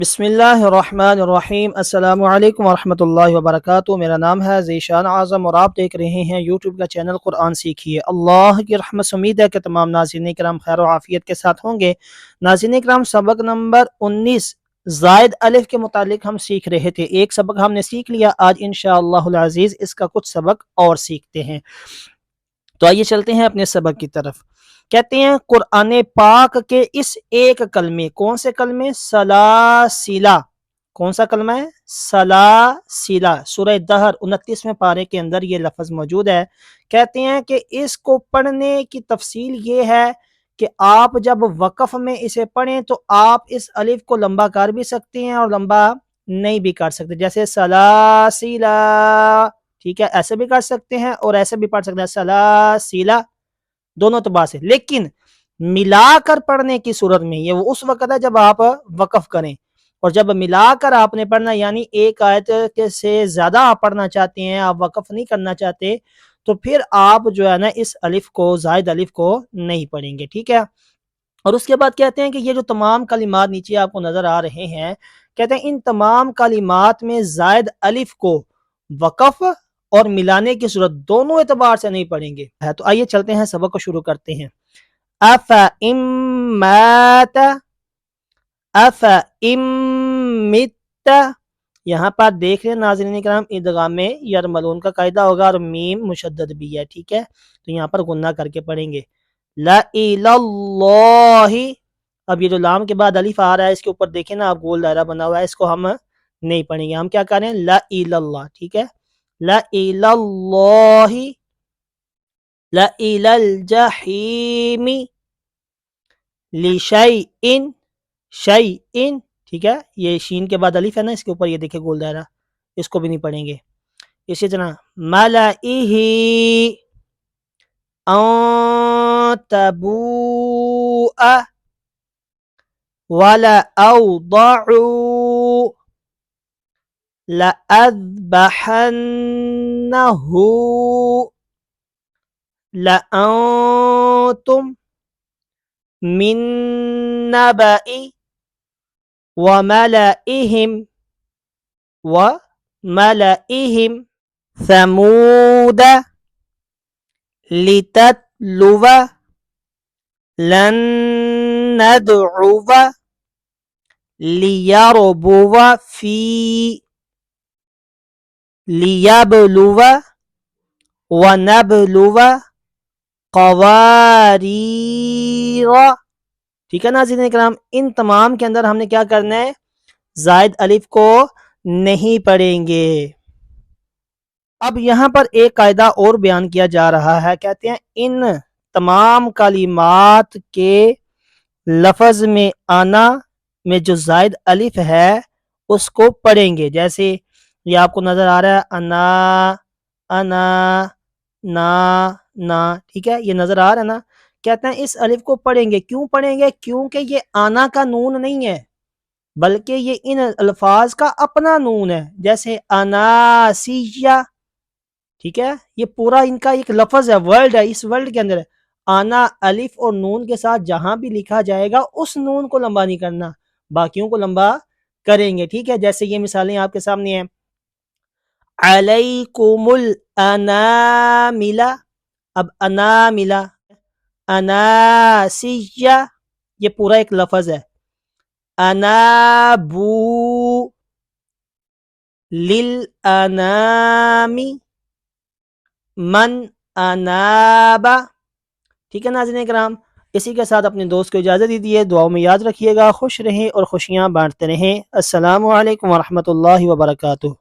بسم اللہ الرحمن الرحیم۔ السلام علیکم ورحمۃ اللہ وبرکاتہ۔ میرا نام ہے ذیشان اعظم اور آپ دیکھ رہے ہیں یوٹیوب کا چینل قرآن سیکھیے۔ اللہ کی رحمت سے امید ہے کہ تمام ناظرین کرام خیر و عافیت کے ساتھ ہوں گے۔ ناظرین کرام، سبق نمبر 19 زائد الف کے متعلق ہم سیکھ رہے تھے۔ ایک سبق ہم نے سیکھ لیا، آج انشاءاللہ العزیز اس کا کچھ سبق اور سیکھتے ہیں۔ تو آئیے چلتے ہیں اپنے سبق کی طرف۔ کہتے ہیں قرآن پاک کے اس ایک کلمے، کون سے کلمے؟ سلاسلہ۔ کون سا کلمہ ہے؟ سلاسلہ۔ سورہ دہر 29ویں پارے کے اندر یہ لفظ موجود ہے۔ کہتے ہیں کہ اس کو پڑھنے کی تفصیل یہ ہے کہ آپ جب وقف میں اسے پڑھیں تو آپ اس الف کو لمبا کر بھی سکتے ہیں اور لمبا نہیں بھی کر سکتے، جیسے سلاسلہ، ٹھیک ہے، ایسے بھی کر سکتے ہیں اور ایسے بھی پڑھ سکتے ہیں، سلاسلہ، دونوں اعتبار سے۔ لیکن ملا کر پڑھنے کی صورت میں یہ اس وقت ہے جب آپ وقف کریں، اور جب ملا کر آپ نے پڑھنا، یعنی ایک آیت سے زیادہ آپ پڑھنا چاہتے ہیں، آپ وقف نہیں کرنا چاہتے، تو پھر آپ جو ہے نا اس الف کو، زائد الف کو نہیں پڑھیں گے، ٹھیک ہے۔ اور اس کے بعد کہتے ہیں کہ یہ جو تمام کلمات نیچے آپ کو نظر آ رہے ہیں، کہتے ہیں ان تمام کلمات میں زائد الف کو وقف اور ملانے کی صورت دونوں اعتبار سے نہیں پڑھیں گے۔ تو آئیے چلتے ہیں، سبق کو شروع کرتے ہیں۔ مات، مت، یہاں پر دیکھ رہے ہیں ناظرین کرام، ادغام میں یرملون کا قاعدہ ہوگا اور میم مشدد بھی ہے، ٹھیک ہے، تو یہاں پر غنہ کر کے پڑھیں گے۔ لا الہ، اب یہ جو لام کے بعد الف آ رہا ہے اس کے اوپر دیکھیں نا آپ، گول دائرہ بنا ہوا ہے، اس کو ہم نہیں پڑھیں گے، ہم کیا کریں؟ لا الہ، ٹھیک ہے، لا الہ، لا الجحیم، لشیء، شیء، ٹھیک ہے، یہ شین کے بعد الف ہے نا، اس کے اوپر یہ دیکھیں گول دائرہ، اس کو بھی نہیں پڑھیں گے۔ اسی طرح ملئہ، ان تبوء، ولأوضعوا، لأذبحنہ، لأنتم، من نبأ، وملئهم، ثمود، لتتلو، لن ندعو، ليربو في، ليبلو، ونبلو، قواریر، ٹھیک ہے ناظرین کرام، ان تمام کے اندر ہم نے کیا کرنا ہے؟ زائد الف کو نہیں پڑھیں گے۔ اب یہاں پر ایک قاعدہ اور بیان کیا جا رہا ہے، کہتے ہیں ان تمام کلمات کے لفظ میں آنا میں جو زائد الف ہے اس کو پڑھیں گے، جیسے یہ آپ کو نظر آ رہا ہے، انا، انا، نا، ٹھیک ہے، یہ نظر آ رہا ہے نا، کہتے ہیں اس الف کو پڑھیں گے۔ کیوں پڑھیں گے؟ کیونکہ یہ آنا کا نون نہیں ہے، بلکہ یہ ان الفاظ کا اپنا نون ہے، جیسے اناسیہ، ٹھیک ہے، یہ پورا ان کا ایک لفظ ہے، ورڈ ہے، اس ورڈ کے اندر ہے۔ آنا الف اور نون کے ساتھ جہاں بھی لکھا جائے گا اس نون کو لمبا نہیں کرنا، باقیوں کو لمبا کریں گے، ٹھیک ہے۔ جیسے یہ مثالیں آپ کے سامنے ہیں، علیکم الانامل، اب انامل، اناسیہ، یہ پورا ایک لفظ ہے۔ انابو، للانام، من اناب، ٹھیک ہے ناظرین کرام۔ اسی کے ساتھ اپنے دوست کو اجازت دیجیے، دعاؤں میں یاد رکھیے گا، خوش رہیں اور خوشیاں بانٹتے رہیں۔ السلام علیکم ورحمۃ اللہ وبرکاتہ۔